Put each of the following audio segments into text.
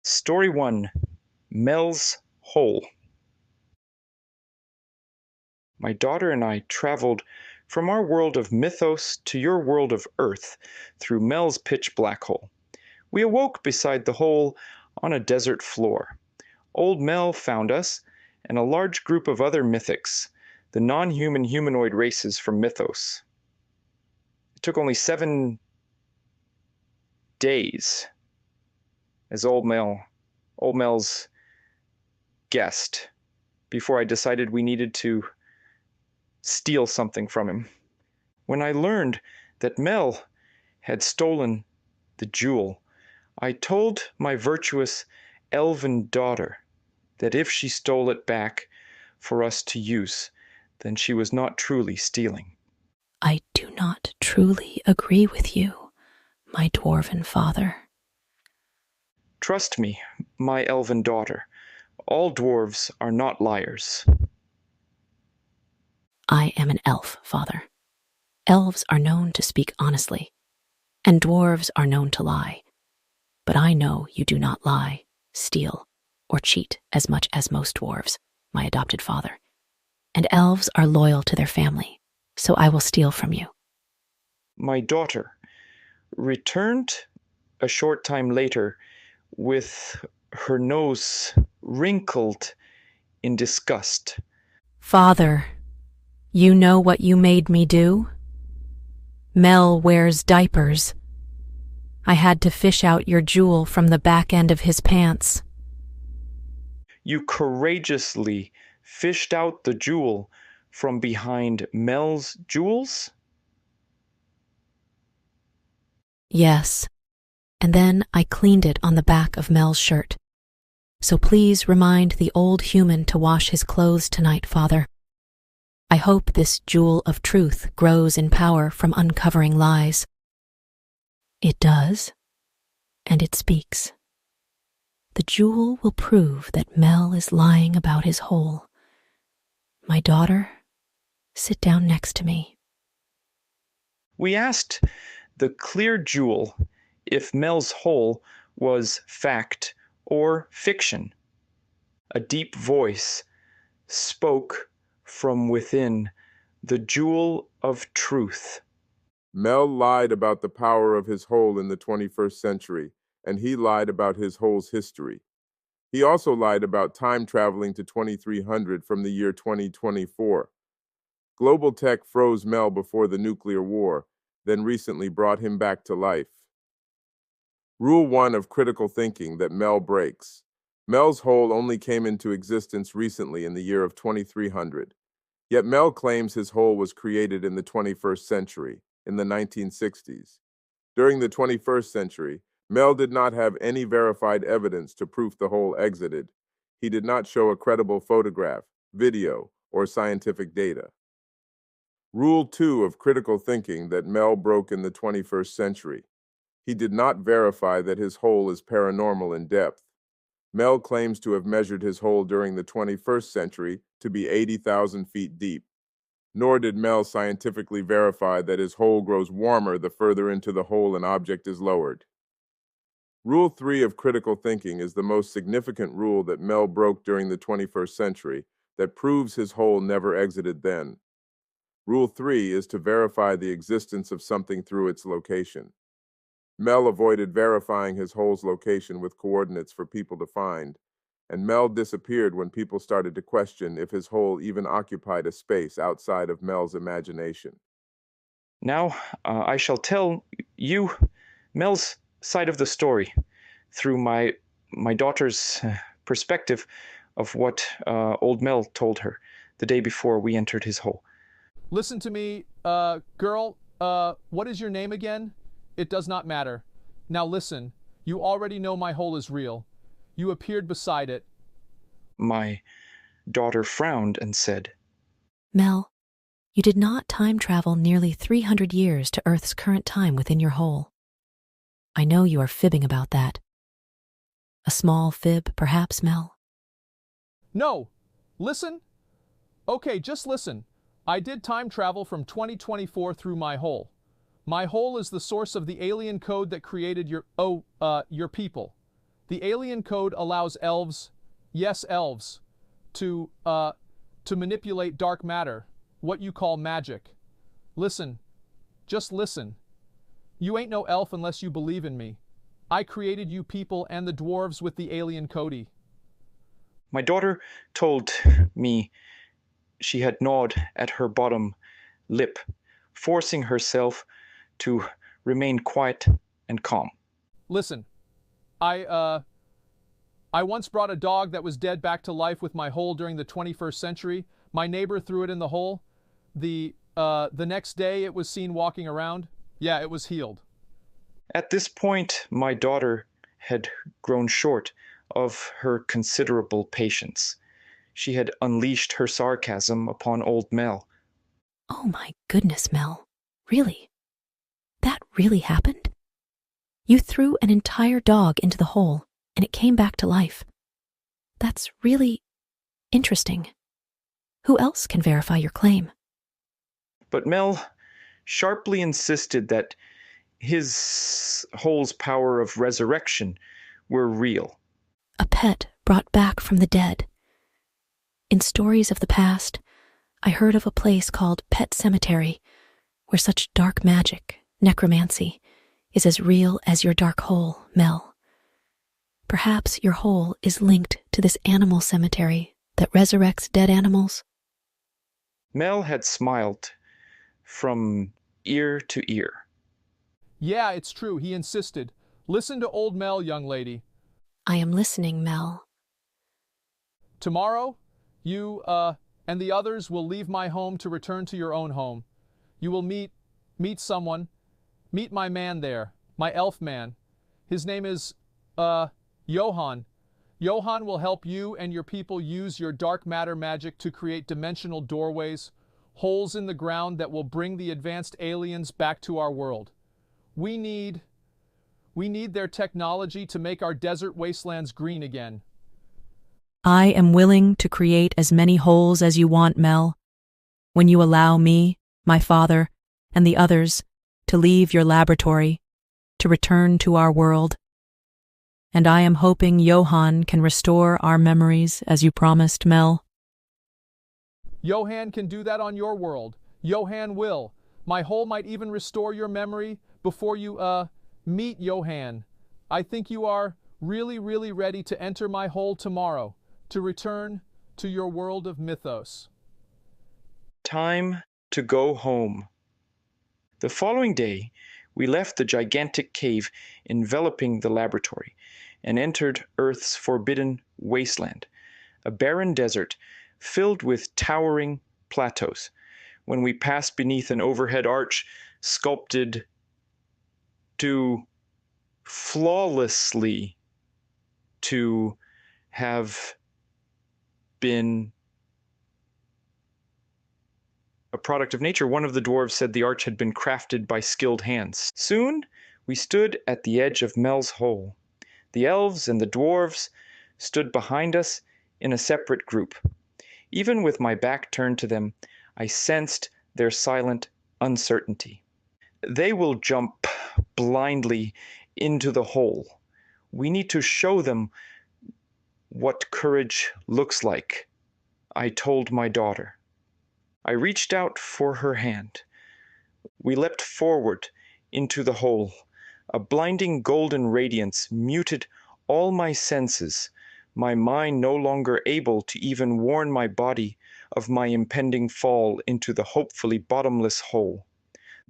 Story 1: Mel's Hole. My daughter and I traveled from our world of mythos to your world of Earth through Mel's pitch black hole. We awoke beside the hole on a desert floor. Old Mel found us and a large group of other mythics, the non-human humanoid races from mythos. It took only 7 days as Old Mel's guest before I decided we needed to steal something from him. When I learned that Mel had stolen the jewel, I told my virtuous elven daughter that if she stole it back for us to use, then she was not truly stealing. I do not truly agree with you, my dwarven father. Trust me, my elven daughter, all dwarves are not liars. I am an elf, father. Elves are known to speak honestly, and dwarves are known to lie. But I know you do not lie, steal, or cheat as much as most dwarves, my adopted father. And elves are loyal to their family, so I will steal from you. My daughter returned a short time later with her nose wrinkled in disgust. Father, you know what you made me do? Mel wears diapers. I had to fish out your jewel from the back end of his pants. You courageously fished out the jewel from behind Mel's jewels? Yes, and then I cleaned it on the back of Mel's shirt. So please remind the old human to wash his clothes tonight, Father. I hope this jewel of truth grows in power from uncovering lies. It does, and it speaks. The jewel will prove that Mel is lying about his hole. My daughter, sit down next to me. We asked the clear jewel if Mel's hole was fact or fiction. A deep voice spoke from within the jewel of truth. Mel lied about the power of his hole in the 21st century, and he lied about his hole's history. He also lied about time traveling to 2300 from the year 2024. Global tech froze Mel before the nuclear war, then recently brought him back to life. Rule 1 of critical thinking that Mel breaks. Mel's hole only came into existence recently in the year of 2300. Yet Mel claims his hole was created in the 21st century, in the 1960s. During the 21st century, Mel did not have any verified evidence to prove the hole exited. He did not show a credible photograph, video, or scientific data. Rule 2 of critical thinking that Mel broke in the 21st century. He did not verify that his hole is paranormal in depth. Mel claims to have measured his hole during the 21st century to be 80,000 feet deep. Nor did Mel scientifically verify that his hole grows warmer the further into the hole an object is lowered. Rule 3 of critical thinking is the most significant rule that Mel broke during the 21st century that proves his hole never exited then. Rule 3 is to verify the existence of something through its location. Mel avoided verifying his hole's location with coordinates for people to find, and Mel disappeared when people started to question if his hole even occupied a space outside of Mel's imagination. Now I shall tell you Mel's side of the story through my daughter's perspective of what old Mel told her the day before we entered his hole. Listen to me, girl, what is your name again? It does not matter. Now listen, you already know my hole is real. You appeared beside it. My daughter frowned and said, Mel, you did not time travel nearly 300 years to Earth's current time within your hole. I know you are fibbing about that. A small fib, perhaps, Mel? No, listen. Okay, just listen. I did time travel from 2024 through my hole. My hole is the source of the alien code that created your people. The alien code allows elves, yes, elves, to manipulate dark matter, what you call magic. Listen, just listen. You ain't no elf unless you believe in me. I created you people and the dwarves with the alien Cody. My daughter told me she had gnawed at her bottom lip, forcing herself to remain quiet and calm. Listen, I once brought a dog that was dead back to life with my hole during the 21st century. My neighbor threw it in the hole. The next day it was seen walking around. Yeah, it was healed. At this point, my daughter had grown short of her considerable patience. She had unleashed her sarcasm upon old Mel. Oh my goodness, Mel. Really? That really happened? You threw an entire dog into the hole and it came back to life. That's really interesting. Who else can verify your claim? But Mel sharply insisted that his hole's power of resurrection were real. A pet brought back from the dead. In stories of the past, I heard of a place called Pet Cemetery, where such dark magic, necromancy, is as real as your dark hole, Mel. Perhaps your hole is linked to this animal cemetery that resurrects dead animals? Mel had smiled from ear to ear. Yeah, it's true, he insisted. Listen to old Mel, young lady. I am listening, Mel. Tomorrow, you, and the others will leave my home to return to your own home. You will meet someone. Meet my man there, my elf man. His name is, Johann. Johann will help you and your people use your dark matter magic to create dimensional doorways, holes in the ground that will bring the advanced aliens back to our world. We need their technology to make our desert wastelands green again. I am willing to create as many holes as you want, Mel, when you allow me, my father, and the others to leave your laboratory, to return to our world. And I am hoping Johann can restore our memories as you promised, Mel. Johann can do that on your world. Johann will. My hole might even restore your memory before you, meet Johann. I think you are really, really ready to enter my hole tomorrow, to return to your world of mythos. Time to go home. The following day, we left the gigantic cave enveloping the laboratory and entered Earth's forbidden wasteland, a barren desert filled with towering plateaus. When we passed beneath an overhead arch sculpted to flawlessly to have been a product of nature, one of the dwarves said the arch had been crafted by skilled hands. Soon we stood at the edge of Mel's hole. The elves and the dwarves stood behind us in a separate group. Even with my back turned to them, I sensed their silent uncertainty. They will jump blindly into the hole. We need to show them what courage looks like, I told my daughter. I reached out for her hand. We leapt forward into the hole. A blinding golden radiance muted all my senses, my mind no longer able to even warn my body of my impending fall into the hopefully bottomless hole.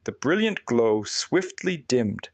The brilliant glow swiftly dimmed.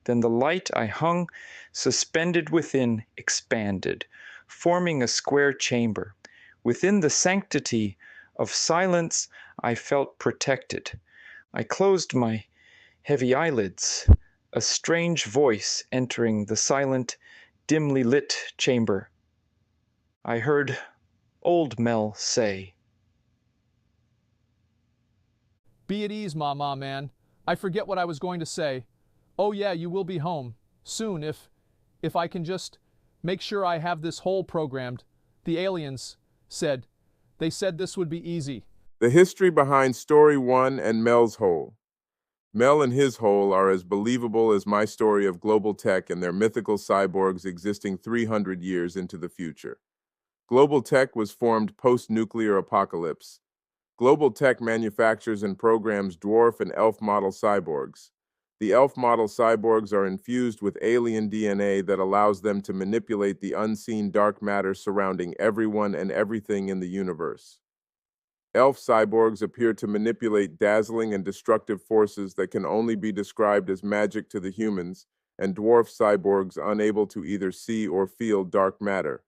Then the light I hung suspended within expanded, forming a square chamber. Within the sanctity of silence, I felt protected. I closed my heavy eyelids, a strange voice entering the silent, dimly lit chamber. I heard old Mel say, Be at ease, ma, man. I forget what I was going to say. Oh yeah, you will be home. Soon, if I can just make sure I have this hole programmed. The aliens said. They said this would be easy. The history behind Story 1 and Mel's Hole. Mel and his whole are as believable as my story of global tech and their mythical cyborgs existing 300 years into the future. Global tech was formed post-nuclear apocalypse. Global tech manufactures and programs dwarf and elf model cyborgs. The elf model cyborgs are infused with alien DNA that allows them to manipulate the unseen dark matter surrounding everyone and everything in the universe. Elf cyborgs appear to manipulate dazzling and destructive forces that can only be described as magic to the humans, and dwarf cyborgs unable to either see or feel dark matter.